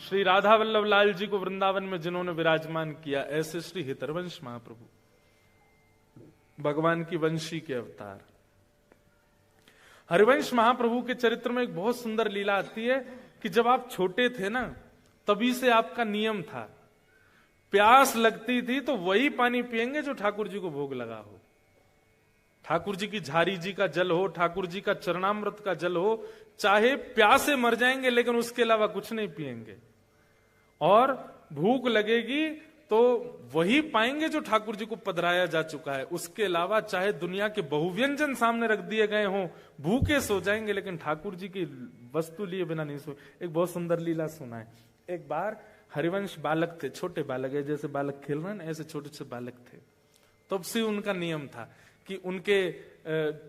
श्री राधा वल्लभ लाल जी को वृंदावन में जिन्होंने विराजमान किया, ऐसे श्री हितरवंश महाप्रभु भगवान की वंशी के अवतार। हरिवंश महाप्रभु के चरित्र में एक बहुत सुंदर लीला आती है कि जब आप छोटे थे ना, तभी से आपका नियम था, प्यास लगती थी तो वही पानी पिएंगे जो ठाकुर जी को भोग लगा हो। ठाकुर जी की झारी जी का जल हो, ठाकुर जी का चरणामृत का जल हो, चाहे प्यासे मर जाएंगे लेकिन उसके अलावा कुछ नहीं पिएंगे। और भूख लगेगी तो वही पाएंगे जो ठाकुर जी को पधराया जा चुका है। उसके अलावा चाहे दुनिया के बहुव्यंजन सामने रख दिए गए हों, भूखे सो जाएंगे लेकिन ठाकुर जी की वस्तु लिए बिना नहीं सो। एक बहुत सुंदर लीला सुना है। एक बार हरिवंश बालक थे, छोटे बालक है, जैसे बालक खेल रहे हैं ऐसे छोटे छोटे बालक थे। तब से उनका नियम था कि उनके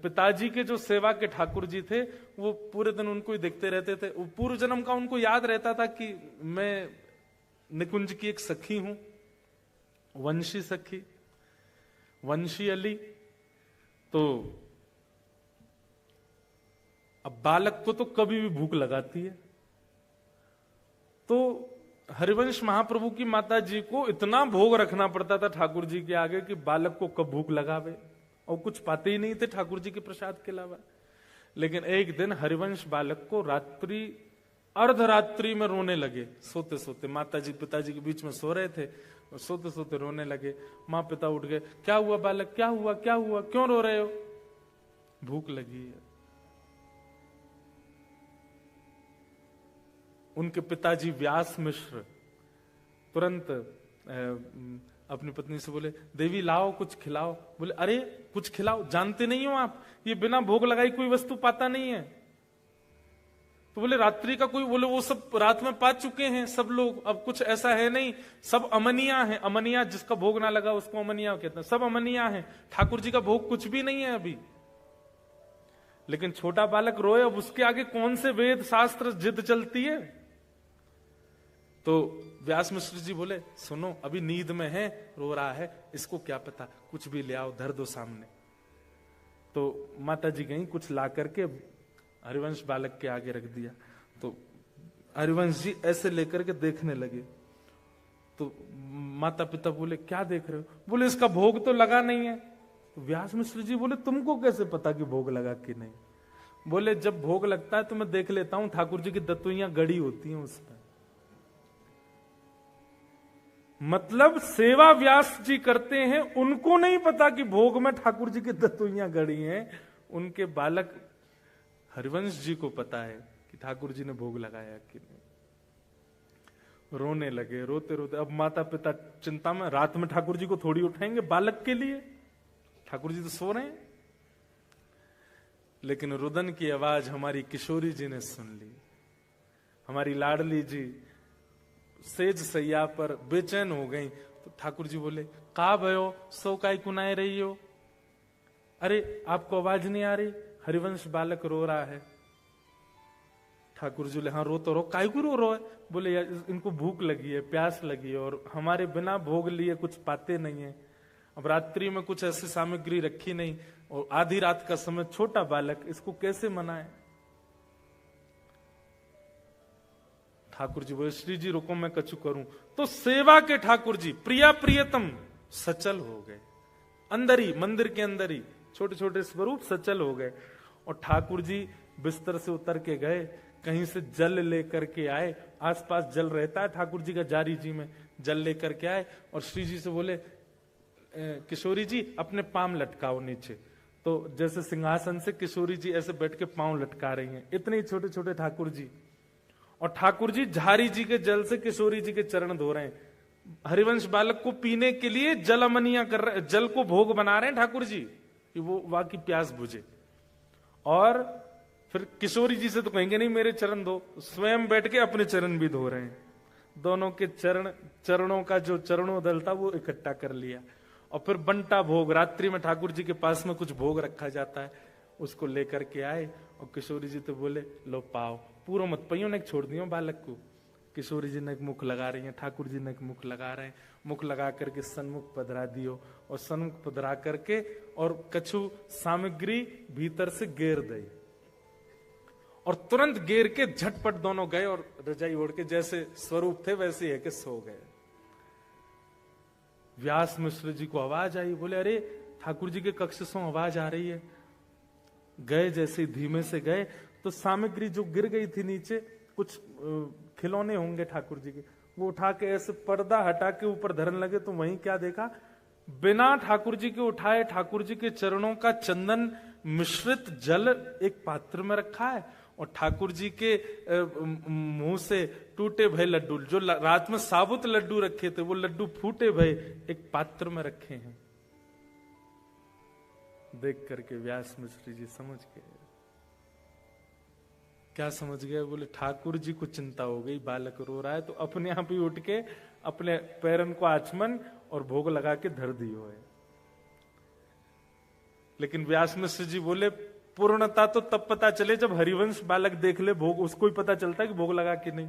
पिताजी के जो सेवा के ठाकुर जी थे वो पूरे दिन उनको ही देखते रहते थे। पूर्व जन्म का उनको याद रहता था कि मैं निकुंज की एक सखी हूं, वंशी सखी, वंशी अली। तो अब बालक को तो कभी भी भूख लगाती है, तो हरिवंश महाप्रभु की माता जी को इतना भोग रखना पड़ता था ठाकुर जी के आगे कि बालक को कब भूख लगावे, और कुछ पाते ही नहीं थे ठाकुर जी के प्रसाद के अलावा। लेकिन एक दिन हरिवंश बालक को रात्रि अर्धरात्रि में रोने लगे, सोते सोते। माता जी पिताजी के बीच में सो रहे थे और सोते सोते रोने लगे। माँ पिता उठ गए, क्या हुआ बालक, क्या हुआ क्या हुआ, क्यों रो रहे हो? भूख लगी है। उनके पिताजी व्यास मिश्र तुरंत अपनी पत्नी से बोले, देवी लाओ कुछ खिलाओ। बोले, अरे कुछ खिलाओ, जानते नहीं हो आप ये बिना भोग लगाई कोई वस्तु पाता नहीं है। तो बोले रात्रि का कोई, बोले वो सब रात में पा चुके हैं सब लोग, अब कुछ ऐसा है नहीं, सब अमनिया है। अमनिया जिसका भोग ना लगा उसको अमनिया कहते हैं, सब अमनिया है, ठाकुर जी का भोग कुछ भी नहीं है अभी। लेकिन छोटा बालक रोए, अब उसके आगे कौन से वेद शास्त्र जिद चलती है। तो व्यास मिश्र जी बोले, सुनो अभी नींद में है, रो रहा है, इसको क्या पता, कुछ भी ले आओ, धर दो सामने। तो माता जी गई, कुछ ला करके हरिवंश बालक के आगे रख दिया। तो हरिवंश जी ऐसे लेकर के देखने लगे। तो माता पिता बोले, क्या देख रहे हो? बोले, इसका भोग तो लगा नहीं है। तो व्यास मिश्र जी बोले, तुमको कैसे पता कि भोग लगा कि नहीं? बोले, जब भोग लगता है तो मैं देख लेता हूं, ठाकुर जी की दतुइयां गड़ी होती हैं उसमें। मतलब सेवा व्यास जी करते हैं, उनको नहीं पता कि भोग में ठाकुर जी की दतुइयां गड़ी हैं। उनके बालक हरिवंश जी को पता है कि ठाकुर जी ने भोग लगाया कि नहीं। रोने लगे, रोते रोते। अब माता पिता चिंता में, रात में ठाकुर जी को थोड़ी उठाएंगे बालक के लिए, ठाकुर जी तो सो रहे हैं। लेकिन रुदन की आवाज हमारी किशोरी जी ने सुन ली। हमारी लाडली जी सेज सैया पर बेचैन हो गई। तो ठाकुर जी बोले, का भयो, सो काय कुनाए रही हो? अरे आपको आवाज नहीं आ रही? हरिवंश बालक रो रहा है। ठाकुर जी बोले, हाँ रो तो रो, काय को रो रहा है? बोले, यार इनको भूख लगी है, प्यास लगी है, और हमारे बिना भोग लिए कुछ पाते नहीं है। अब रात्रि में कुछ ऐसी सामग्री रखी नहीं, और आधी रात का समय, छोटा बालक, इसको कैसे मनाए? ठाकुर जी बोले, श्री जी रुको मैं कछु करूं। तो सेवा के ठाकुर जी प्रिया प्रियतम सचल हो गए, अंदर ही, मंदिर के अंदर ही छोटे छोटे स्वरूप सचल हो गए। और ठाकुर जी बिस्तर से उतर के गए, कहीं से जल लेकर के आए, आसपास जल रहता है ठाकुर जी का जारी जी में, जल लेकर के आए और श्री जी से बोले, किशोरी जी अपने पांव लटकाओ नीचे। तो जैसे सिंहासन से किशोरी जी ऐसे बैठ के पांव लटका रही हैं, इतने छोटे छोटे ठाकुर जी। और ठाकुर जी झारी जी के जल से किशोरी जी के चरण धो रहे हैं। हरिवंश बालक को पीने के लिए जल अमनिया कर रहे, जल को भोग बना रहे हैं ठाकुर जी कि वो वहां की प्यास बुझे। और फिर किशोरी जी से तो कहेंगे नहीं मेरे चरण धो, स्वयं बैठ के अपने चरण भी धो रहे हैं। दोनों के चरणों का जो चरणोदल था वो इकट्ठा कर लिया। और फिर बंटा भोग, रात्रि में ठाकुर जी के पास में कुछ भोग रखा जाता है, उसको लेकर के आए। और किशोरी जी तो बोले, लो पाओ, पूरा मत पइयो ने छोड़ दियो बालक को। किशोरी जी ने एक मुख लगा रही है, ठाकुर जी ने एक मुख लगा रहे हैं। मुख लगा करके सन्मुख पधरा दियो, और सन्मुख पधरा करके और कछु सामग्री भीतर से गेर दई। और तुरंत गेर के झटपट दोनों गए और रजाई ओढ़ के जैसे स्वरूप थे वैसे है कि सो गए। व्यास मिश्र जी को आवाज आई, बोले अरे ठाकुर जी के कक्ष से आवाज आ रही है। गए, जैसे धीमे से गए तो सामग्री जो गिर गई थी नीचे, कुछ खिलौने होंगे ठाकुर जी के, वो उठा के ऐसे पर्दा हटा के ऊपर धरन लगे। तो वहीं क्या देखा, बिना ठाकुर जी के उठाए ठाकुर जी के चरणों का चंदन मिश्रित जल एक पात्र में रखा है और ठाकुर जी के मुंह से टूटे भय लड्डू, जो रात में साबुत लड्डू रखे थे, वो लड्डू फूटे भय एक पात्र में रखे हैं। देख करके व्यास मिश्र जी समझ गए। क्या समझ गए? बोले ठाकुर जी को चिंता हो गई, बालक रो रहा है, तो अपने आप ही उठ के अपने पैरन को आचमन और भोग लगा के धर दियो है। लेकिन व्यास मिश्र जी बोले पूर्णता तो तब पता चले जब हरिवंश बालक देख ले भोग, उसको ही पता चलता है कि भोग लगा कि नहीं।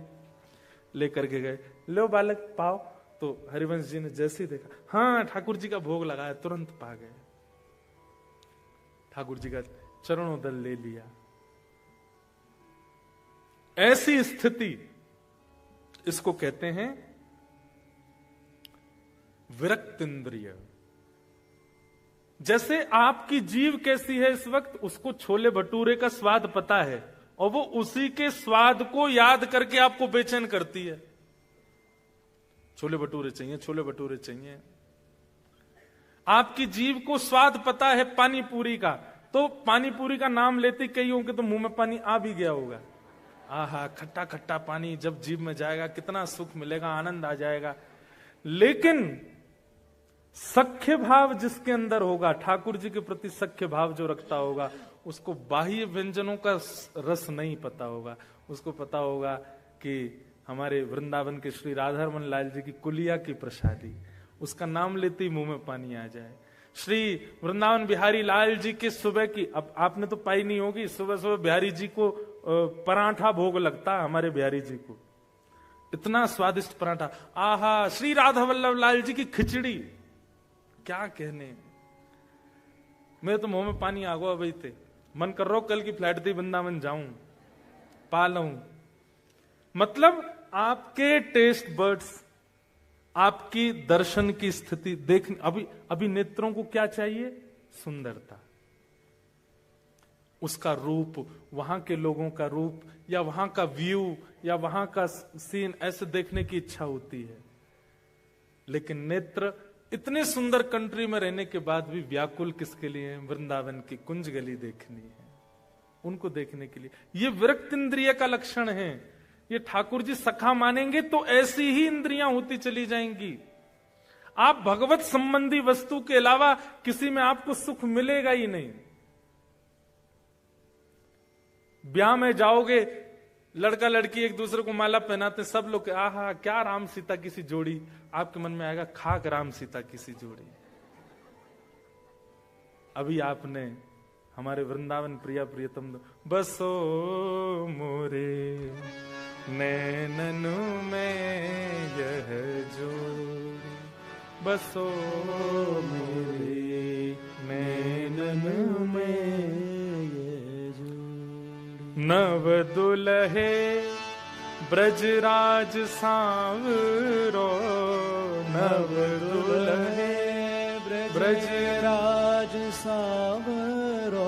लेकर के गए, लो बालक पाओ। तो हरिवंश जी ने जैसे ही देखा, हाँ ठाकुर जी का भोग लगाया, तुरंत पा गए। ठाकुर जी का चरणोदल ले लिया। ऐसी स्थिति, इसको कहते हैं विरक्त इंद्रिय। जैसे आपकी जीव कैसी है इस वक्त, उसको छोले भटूरे का स्वाद पता है और वो उसी के स्वाद को याद करके आपको बेचैन करती है। छोले भटूरे चाहिए, छोले भटूरे चाहिए। आपकी जीव को स्वाद पता है पानी पूरी का, तो पानी पूरी का नाम लेते कईयों के तो मुंह में पानी आ भी गया होगा। आहा, खट्टा खट्टा पानी जब जीभ में जाएगा कितना सुख मिलेगा, आनंद आ जाएगा। लेकिन सख्य भाव जिसके अंदर होगा, ठाकुर जी के प्रति सख्य भाव जो रखता होगा, उसको बाह्य व्यंजनों का रस नहीं पता होगा। उसको पता होगा कि हमारे वृंदावन के श्री राधारमन लाल जी की कुलिया की प्रसादी, उसका नाम लेते ही मुंह में पानी आ जाए। श्री वृंदावन बिहारी लाल जी के सुबह की, अब आपने तो पाई नहीं होगी, सुबह सुबह बिहारी जी को पराठा भोग लगता है। हमारे बिहारी जी को इतना स्वादिष्ट पराठा, आहा। श्री राधा वल्लभ लाल जी की खिचड़ी, क्या कहने, मेरे तो मुंह में पानी आ गया भाई थे। मन कर रहा कल की फ्लाइट थी वृंदावन जाऊं, पा लूं। मतलब आपके टेस्ट बर्ड्स, आपकी दर्शन की स्थिति देख, अभी नेत्रों को क्या चाहिए? सुंदरता, उसका रूप, वहां के लोगों का रूप, या वहां का व्यू, या वहां का सीन, ऐसे देखने की इच्छा होती है। लेकिन नेत्र इतने सुंदर कंट्री में रहने के बाद भी व्याकुल किसके लिए है? वृंदावन की कुंज गली देखनी है, उनको देखने के लिए। ये विरक्त इंद्रिय का लक्षण है। ये ठाकुर जी सखा मानेंगे तो ऐसी ही इंद्रियां होती चली जाएंगी। आप भगवत संबंधी वस्तु के अलावा किसी में आपको सुख मिलेगा ही नहीं। ब्याह में जाओगे, लड़का लड़की एक दूसरे को माला पहनाते, सब लोग आहा क्या राम सीता की सी जोड़ी, आपके मन में आएगा खाक राम सीता की सी जोड़ी। अभी आपने हमारे वृंदावन प्रिया प्रियतम बसो मोरे नैननु में यह जोड़ी, बसो मोरे नैननु में यह जोड़ी। नव दुल्हे ब्रजराज सांवरो, नव दुल्हे ब्रजराज सांवरो,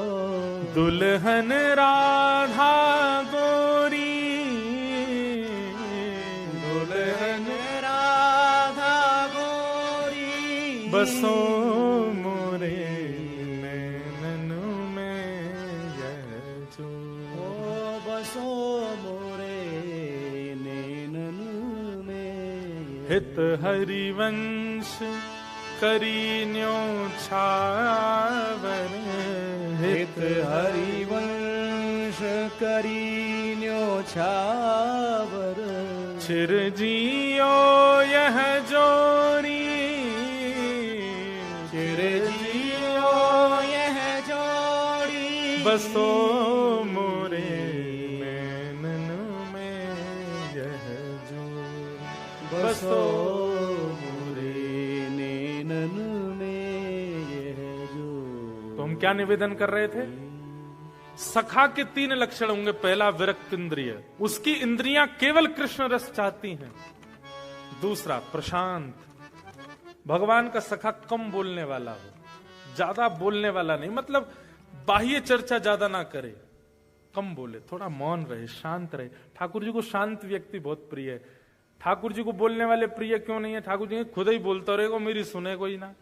दुल्हन राधा गोरी, दुल्हन राधा गोरी, बसो मोरे नैननु में यह जोड़ी, बसो मोरे नैननु में। हित हरिवंश करीन्यो छावर, हित हरिवंश करीन्यो छावर, चिरजियो यह जोरी, चिरजियो यह जोड़ी, बसो मोरे नैननु में यह जोड़ी, बसो क्या निवेदन कर रहे थे? सखा के 3 लक्षण होंगे। पहला विरक्त इंद्रिय, उसकी इंद्रियां केवल कृष्ण रस चाहती हैं। दूसरा प्रशांत, भगवान का सखा कम बोलने वाला हो, ज्यादा बोलने वाला नहीं, मतलब बाह्य चर्चा ज्यादा ना करे, कम बोले, थोड़ा मौन रहे, शांत रहे। ठाकुर जी को शांत व्यक्ति बहुत प्रिय है। ठाकुर जी को बोलने वाले प्रिय क्यों नहीं है? ठाकुर जी खुद ही बोलता रहेगा, मेरी सुने कोई ना।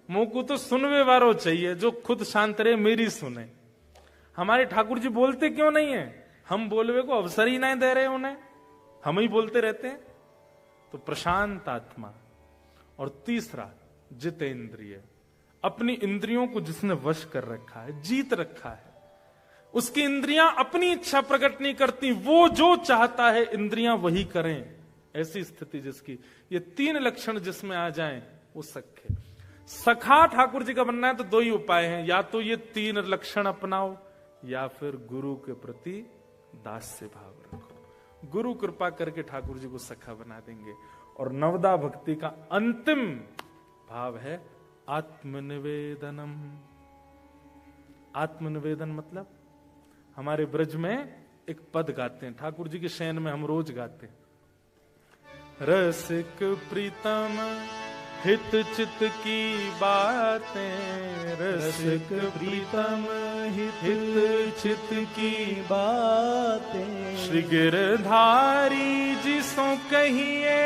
मुंह को तो सुनवे वारो चाहिए, जो खुद शांत रहे, मेरी सुने। हमारे ठाकुर जी बोलते क्यों नहीं है? हम बोलवे को अवसर ही नहीं दे रहे उन्हें, हम ही बोलते रहते हैं। तो प्रशांत आत्मा। और तीसरा जितेंद्रिय, अपनी इंद्रियों को जिसने वश कर रखा है, जीत रखा है, उसकी इंद्रियां अपनी इच्छा प्रकट नहीं करती, वो जो चाहता है इंद्रियां वही करें। ऐसी स्थिति जिसकी, ये 3 लक्षण जिसमें आ जाएं वो सख्य। सखा ठाकुर जी का बनना है तो 2 ही उपाय हैं, या तो ये 3 लक्षण अपनाओ या फिर गुरु के प्रति दास्य भाव रखो। गुरु कृपा करके ठाकुर जी को सखा बना देंगे। और नवदा भक्ति का अंतिम भाव है आत्मनिवेदनम। आत्मनिवेदन मतलब हमारे ब्रज में एक पद गाते हैं, ठाकुर जी के शयन में हम रोज गाते हैं। रसिक प्रीतम हित चित की बातें, रसिक प्रीतम हित चित की बातें, श्री गिरधारी जी सो कहिए,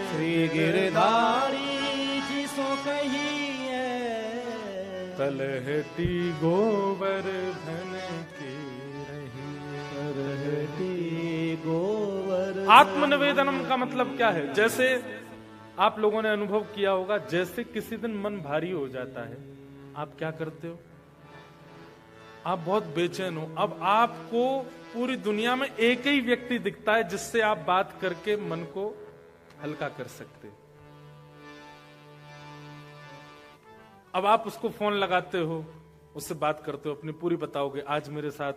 श्री गिरधारी जी सो कहिए, तलहटी गोवर्धन की रही, तलहटी गोवर्धन। आत्मनिवेदनम का मतलब क्या है? जैसे आप लोगों ने अनुभव किया होगा, जैसे किसी दिन मन भारी हो जाता है, आप क्या करते हो? आप बहुत बेचैन हो, अब आपको पूरी दुनिया में एक ही व्यक्ति दिखता है जिससे आप बात करके मन को हल्का कर सकते। अब आप उसको फोन लगाते हो, उससे बात करते हो, अपनी पूरी बताओगे, आज मेरे साथ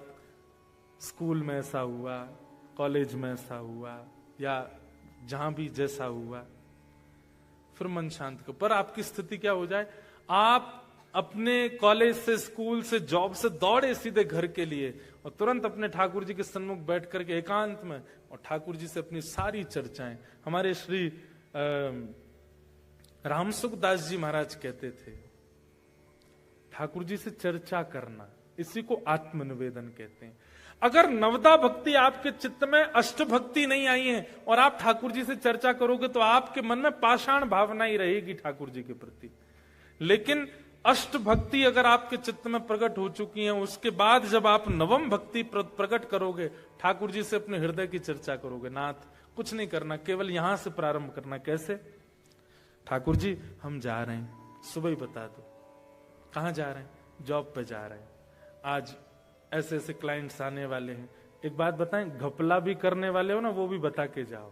स्कूल में ऐसा हुआ, कॉलेज में ऐसा हुआ, या जहां भी जैसा हुआ, फिर मन शांत करो। पर आपकी स्थिति क्या हो जाए, आप अपने कॉलेज से, स्कूल से, जॉब से दौड़े सीधे घर के लिए और तुरंत अपने ठाकुर जी के सन्मुख बैठ करके एकांत में और ठाकुर जी से अपनी सारी चर्चाएं। हमारे श्री रामसुखदास जी महाराज कहते थे, ठाकुर जी से चर्चा करना, इसी को आत्मनिवेदन कहते हैं। अगर नवदा भक्ति आपके चित्त में अष्ट भक्ति नहीं आई है और आप ठाकुर जी से चर्चा करोगे तो आपके मन में पाषाण भावना ही रहेगी ठाकुर जी के प्रति। लेकिन अष्ट भक्ति अगर आपके चित्त में प्रकट हो चुकी है, उसके बाद जब आप नवम भक्ति प्रकट करोगे, ठाकुर जी से अपने हृदय की चर्चा करोगे, नाथ कुछ नहीं करना, केवल यहां से प्रारंभ करना। कैसे? ठाकुर जी हम जा रहे हैं, सुबह ही बता दो कहां जा रहे हैं, जॉब पे जा रहे हैं, आज ऐसे ऐसे क्लाइंट्स आने वाले हैं। एक बात बताएं, घपला भी करने वाले हो ना, वो भी बता के जाओ।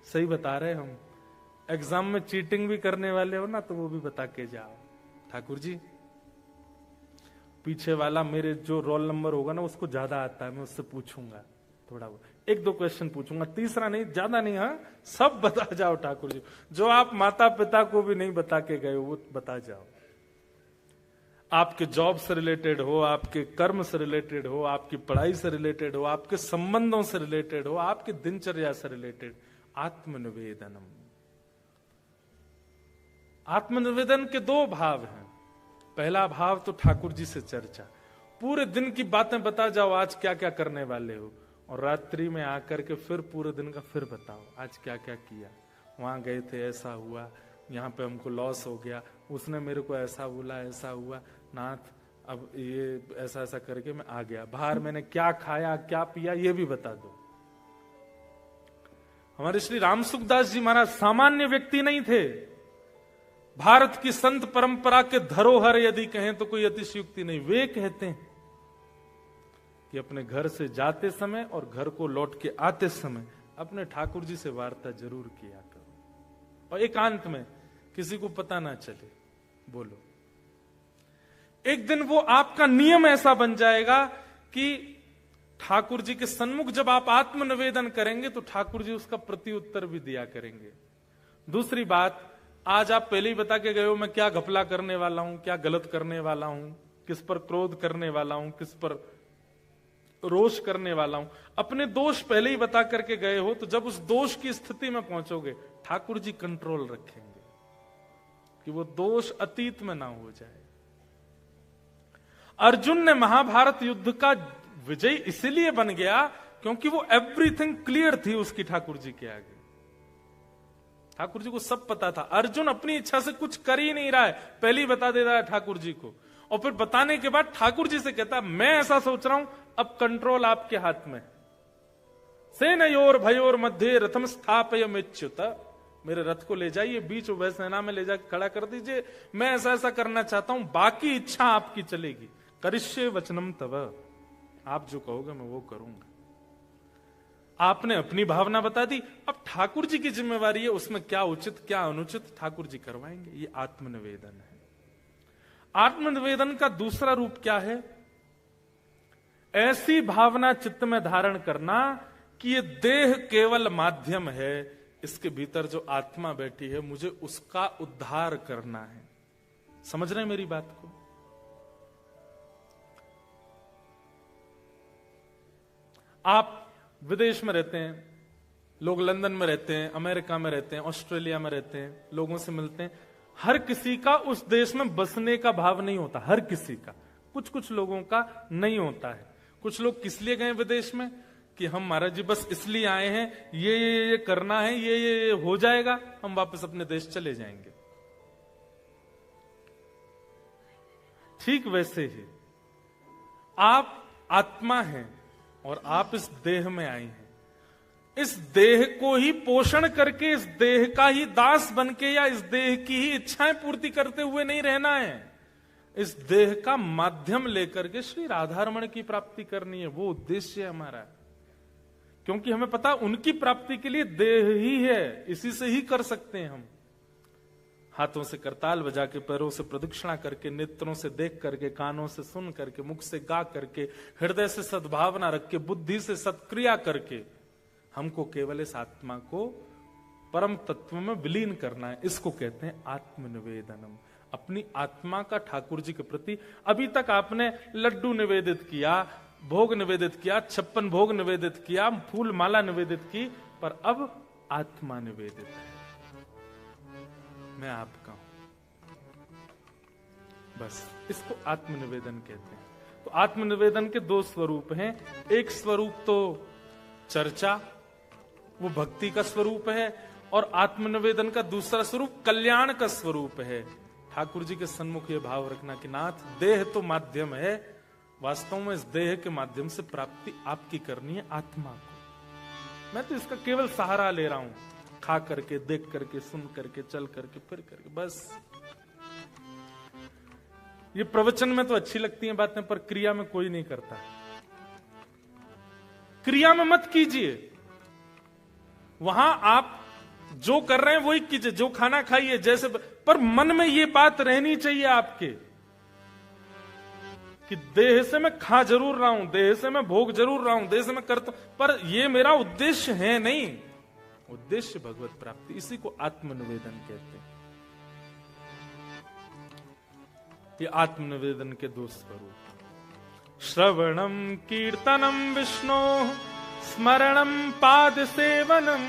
सही बता रहे हम। एग्जाम में चीटिंग भी करने वाले हो ना, तो वो भी बता के जाओ। ठाकुर जी पीछे वाला मेरे जो रोल नंबर होगा ना, उसको ज्यादा आता है, मैं उससे पूछूंगा, थोड़ा वो 1-2 क्वेश्चन पूछूंगा, तीसरा नहीं, ज्यादा नहीं, हाँ सब बता जाओ ठाकुर जी। जो आप माता पिता को भी नहीं बता के गए वो बता जाओ। आपके जॉब से रिलेटेड हो, आपके कर्म से रिलेटेड हो, आपकी पढ़ाई से रिलेटेड हो, आपके संबंधों से रिलेटेड हो, आपके दिनचर्या से रिलेटेड। आत्मनिवेदनम। आत्मनिवेदन के 2 भाव हैं। पहला भाव तो ठाकुर जी से चर्चा, पूरे दिन की बातें बता जाओ, आज क्या क्या करने वाले हो, और रात्रि में आकर के फिर पूरे दिन का फिर बताओ, आज क्या क्या किया, वहां गए थे, ऐसा हुआ, यहाँ पे हमको लॉस हो गया, उसने मेरे को ऐसा बोला, ऐसा हुआ, नाथ अब ये ऐसा ऐसा करके मैं आ गया, बाहर मैंने क्या खाया क्या पिया ये भी बता दो। हमारे श्री रामसुखदास जी महाराज सामान्य व्यक्ति नहीं थे। भारत की संत परंपरा के धरोहर यदि कहें तो कोई अतिशयोक्ति नहीं। वे कहते हैं कि अपने घर से जाते समय और घर को लौट के आते समय अपने ठाकुर जी से वार्ता जरूर किया करो, और एकांत में, किसी को पता ना चले, बोलो। एक दिन वो आपका नियम ऐसा बन जाएगा कि ठाकुर जी के सन्मुख जब आप आत्मनिवेदन करेंगे तो ठाकुर जी उसका प्रत्युत्तर भी दिया करेंगे। दूसरी बात, आज आप पहले ही बता के गए हो मैं क्या घपला करने वाला हूं, क्या गलत करने वाला हूं, किस पर क्रोध करने वाला हूं, किस पर रोष करने वाला हूं, अपने दोष पहले ही बता करके गए हो, तो जब उस दोष की स्थिति में पहुंचोगे ठाकुर जी कंट्रोल रखेंगे कि वो दोष अतीत में ना हो जाए। अर्जुन ने महाभारत युद्ध का विजय इसलिए बन गया क्योंकि वो एवरीथिंग क्लियर थी उसकी ठाकुर जी के आगे। ठाकुर जी को सब पता था। अर्जुन अपनी इच्छा से कुछ कर ही नहीं रहा है, पहले ही बता दे रहा है ठाकुर जी को, और फिर बताने के बाद ठाकुर जी से कहता मैं ऐसा सोच रहा हूं, अब कंट्रोल आपके हाथ में। सेनयोर भयोर मध्य रथम स्थापयमेच्युत, मेरे रथ को ले जाइए बीच उभय सेना में ले जाकर खड़ा कर दीजिए, मैं ऐसा ऐसा करना चाहता हूं, बाकी इच्छा आपकी चलेगी। करिष्ये वचनम तव, आप जो कहोगे मैं वो करूंगा। आपने अपनी भावना बता दी, अब ठाकुर जी की जिम्मेवारी है उसमें क्या उचित क्या अनुचित ठाकुर जी करवाएंगे। ये आत्मनिवेदन है। आत्मनिवेदन का दूसरा रूप क्या है? ऐसी भावना चित्त में धारण करना कि ये देह केवल माध्यम है, इसके भीतर जो आत्मा बैठी है मुझे उसका उद्धार करना है। समझ रहे हैं मेरी बात को? आप विदेश में रहते हैं, लोग लंदन में रहते हैं, अमेरिका में रहते हैं, ऑस्ट्रेलिया में रहते हैं, लोगों से मिलते हैं। हर किसी का उस देश में बसने का भाव नहीं होता, हर किसी का। कुछ कुछ लोगों का नहीं होता है। कुछ लोग किस लिए गए विदेश में कि हम महाराज जी बस इसलिए आए हैं, ये करना है, ये हो जाएगा, हम वापस अपने देश चले जाएंगे। ठीक वैसे ही आप आत्मा हैं और आप इस देह में आए हैं। इस देह को ही पोषण करके, इस देह का ही दास बनके या इस देह की ही इच्छाएं पूर्ति करते हुए नहीं रहना है। इस देह का माध्यम लेकर के श्री राधारमण की प्राप्ति करनी है, वो उद्देश्य है हमारा। क्योंकि हमें पता उनकी प्राप्ति के लिए देह ही है, इसी से ही कर सकते हैं हम। हाथों से करताल बजा के, पैरों से प्रदक्षिणा करके, नेत्रों से देख करके, कानों से सुन करके, मुख से गा करके, हृदय से सद्भावना रख के, बुद्धि से सत्क्रिया करके हमको केवल इस आत्मा को परम तत्व में विलीन करना है। इसको कहते हैं आत्मनिवेदनम। अपनी आत्मा का ठाकुर जी के प्रति, अभी तक आपने लड्डू निवेदित किया, भोग निवेदित किया, 56 भोग निवेदित किया, फूल माला निवेदित की, पर अब आत्मा निवेदित है, मैं आपका हूं। बस इसको आत्मनिवेदन कहते हैं। तो आत्मनिवेदन के दो स्वरूप हैं। एक स्वरूप तो चर्चा, वो भक्ति का स्वरूप है, और आत्मनिवेदन का दूसरा स्वरूप कल्याण का स्वरूप है। ठाकुर जी के सन्मुख ये भाव रखना कि नाथ, देह तो माध्यम है, वास्तव में इस देह के माध्यम से प्राप्ति आपकी करनी है आत्मा को। मैं तो इसका केवल सहारा ले रहा हूं, खा करके, देख करके, सुन करके, चल करके, फिर करके, बस। ये प्रवचन में तो अच्छी लगती हैं बातें, पर क्रिया में कोई नहीं करता। क्रिया में मत कीजिए। वहां आप जो कर रहे हैं वही कीजिए, जो खाना खाइए, जैसे, पर मन में ये बात रहनी चाहिए आपके कि देह से मैं खा जरूर रहा हूं, देह से मैं भोग जरूर रहा हूं, देह से मैं करता हूं, पर ये मेरा उद्देश्य है नहीं। उद्देश्य भगवत प्राप्ति, इसी को आत्मनिवेदन कहते हैं। ये आत्मनिवेदन के दो स्वरूप, श्रवणम कीर्तनम विष्णु, स्मरणम पाद सेवनम,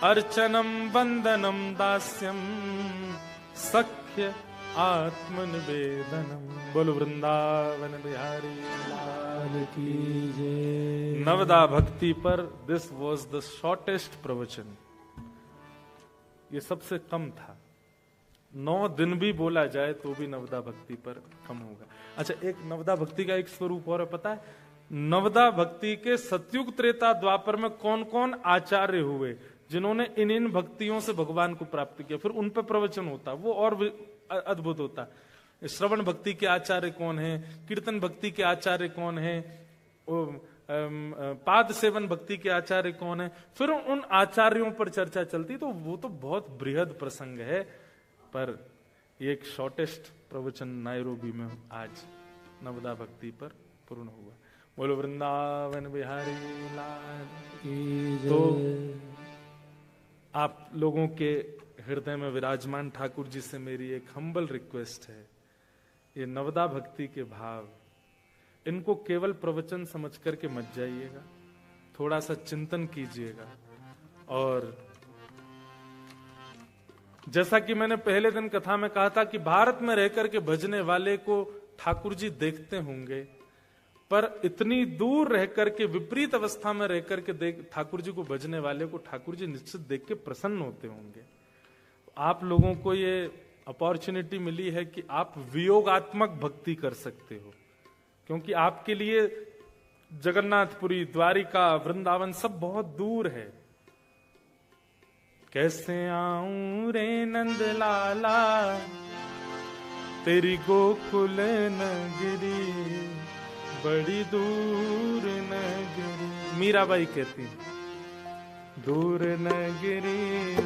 अर्चनम वंदनम दास्यम, सख्य आत्मनिवेदनम। बोलो वृंदावन बिहारी लाल की जय। नवदा भक्ति पर दिस वॉज द शॉर्टेस्ट प्रवचन। ये सबसे कम था। 9 दिन भी बोला जाए तो भी नवदा भक्ति पर कम होगा। अच्छा, एक नवदा भक्ति का एक स्वरूप और है, पता है? नवदा भक्ति के सतयुग त्रेता द्वापर में कौन कौन आचार्य हुए जिन्होंने इन भक्तियों से भगवान को प्राप्त किया, फिर उन पर प्रवचन होता, वो और अद्भुत होता। श्रवण भक्ति के आचार्य कौन है, कीर्तन भक्ति के आचार्य कौन है, पाद सेवन भक्ति के आचार्य कौन है, फिर उन आचार्यों पर चर्चा चलती। तो वो तो बहुत बृहद प्रसंग है, पर एक शॉर्टेस्ट प्रवचन नायरोबी में आज नवदा भक्ति पर पूर्ण हुआ। बोलो वृंदावन बिहारी लाल की जय। तो आप लोगों के हृदय में विराजमान ठाकुर जी से मेरी एक हम्बल रिक्वेस्ट है ये नवदा भक्ति के भाव, इनको केवल प्रवचन समझ करके मत जाइएगा, थोड़ा सा चिंतन कीजिएगा। और जैसा कि मैंने पहले दिन कथा में कहा था कि भारत में रहकर के भजने वाले को ठाकुर जी देखते होंगे, पर इतनी दूर रहकर के, विपरीत अवस्था में रहकर के ठाकुर जी को भजने वाले को ठाकुर जी निश्चित देख के प्रसन्न होते होंगे। आप लोगों को ये अपॉर्चुनिटी मिली है कि आप वियोगात्मक भक्ति कर सकते हो, क्योंकि आपके लिए जगन्नाथपुरी, द्वारिका, वृंदावन सब बहुत दूर है। कैसे आऊं रे नंद लाला तेरी गोकुल नगरी, बड़ी दूर नगरी। मीराबाई कहती, दूर नगरी,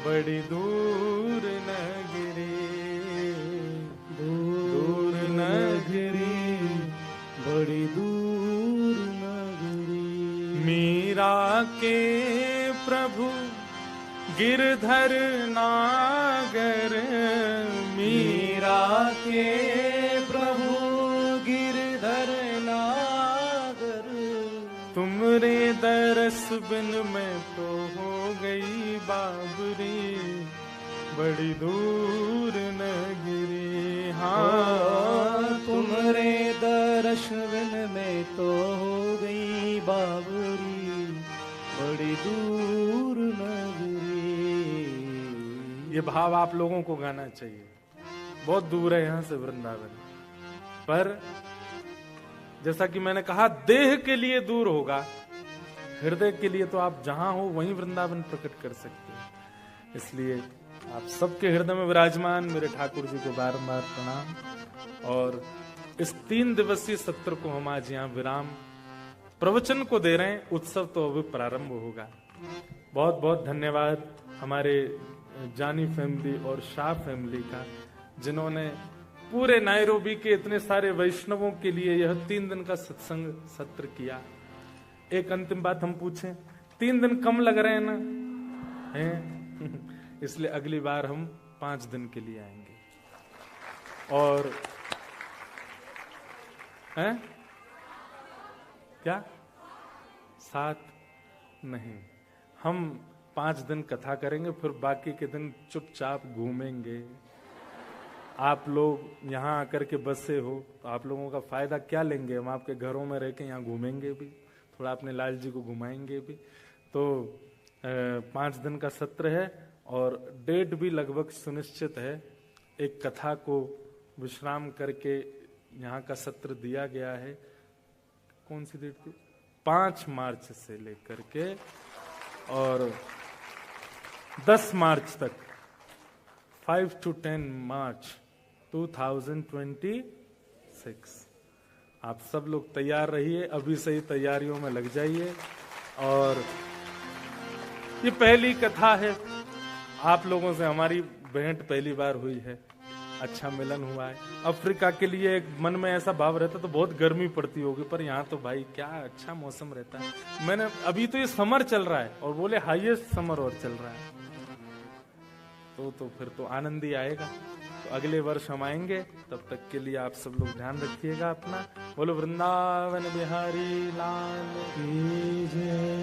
बड़ी दूर नगरी, दूर नगरी, बड़ी दूर नगरी। मीरा के प्रभु गिरधर नागर, मीरा के प्रभु गिरधर नागर। तुमरे दरस बिन मैं तो हो गई बाबरी, बड़ी दूर नगरी। हाँ, तुमरे दरस बिन मैं तो हो गई बाबरी, बड़ी दूर नगरी। ये भाव आप लोगों को गाना चाहिए। बहुत दूर है यहां से वृंदावन, पर जैसा कि मैंने कहा, देह के लिए दूर होगा, हृदय के लिए तो आप जहां हो वहीं वृंदावन प्रकट कर सकते हैं। इसलिए आप सबके हृदय में विराजमान मेरे ठाकुर जी को बारंबार प्रणाम। और इस 3 दिवसीय सत्र को हम आज यहाँ विराम प्रवचन को दे रहे हैं। उत्सव तो अभी प्रारंभ होगा। बहुत बहुत धन्यवाद हमारे जानी फैमिली और शाह फैमिली का, जिन्होंने पूरे नायरोबी के इतने सारे वैष्णवों के लिए यह 3 दिन का सत्संग सत्र किया। एक अंतिम बात हम पूछें, 3 दिन कम लग रहे हैं ना? हैं? इसलिए अगली बार हम 5 दिन के लिए आएंगे। और हैं? क्या 7 नहीं, हम 5 दिन कथा करेंगे, फिर बाकी के दिन चुपचाप घूमेंगे। आप लोग यहाँ आकर के बसे हो तो आप लोगों का फायदा क्या लेंगे? हम आपके घरों में रह के यहाँ घूमेंगे भी, थोड़ा अपने लाल जी को घुमाएंगे भी। तो 5 दिन का सत्र है और डेट भी लगभग सुनिश्चित है। एक कथा को विश्राम करके यहाँ का सत्र दिया गया है। कौन सी डेट थी? 5 मार्च से लेकर के और 10 मार्च तक, 5 to 10 मार्च 2026। आप सब लोग तैयार रहिए, अभी से ही तैयारियों में लग जाइए। और ये पहली कथा है, आप लोगों से हमारी भेंट पहली बार हुई है, अच्छा मिलन हुआ है। अफ्रीका के लिए एक मन में ऐसा भाव रहता तो बहुत गर्मी पड़ती होगी, पर यहाँ तो भाई क्या अच्छा मौसम रहता है। मैंने अभी तो ये समर चल रहा है और बोले हाईएस्ट समर और चल रहा है, तो फिर तो आनंद ही आएगा। तो अगले वर्ष हम आएंगे, तब तक के लिए आप सब लोग ध्यान रखिएगा अपना। बोलो वृंदावन बिहारी लाल की जय।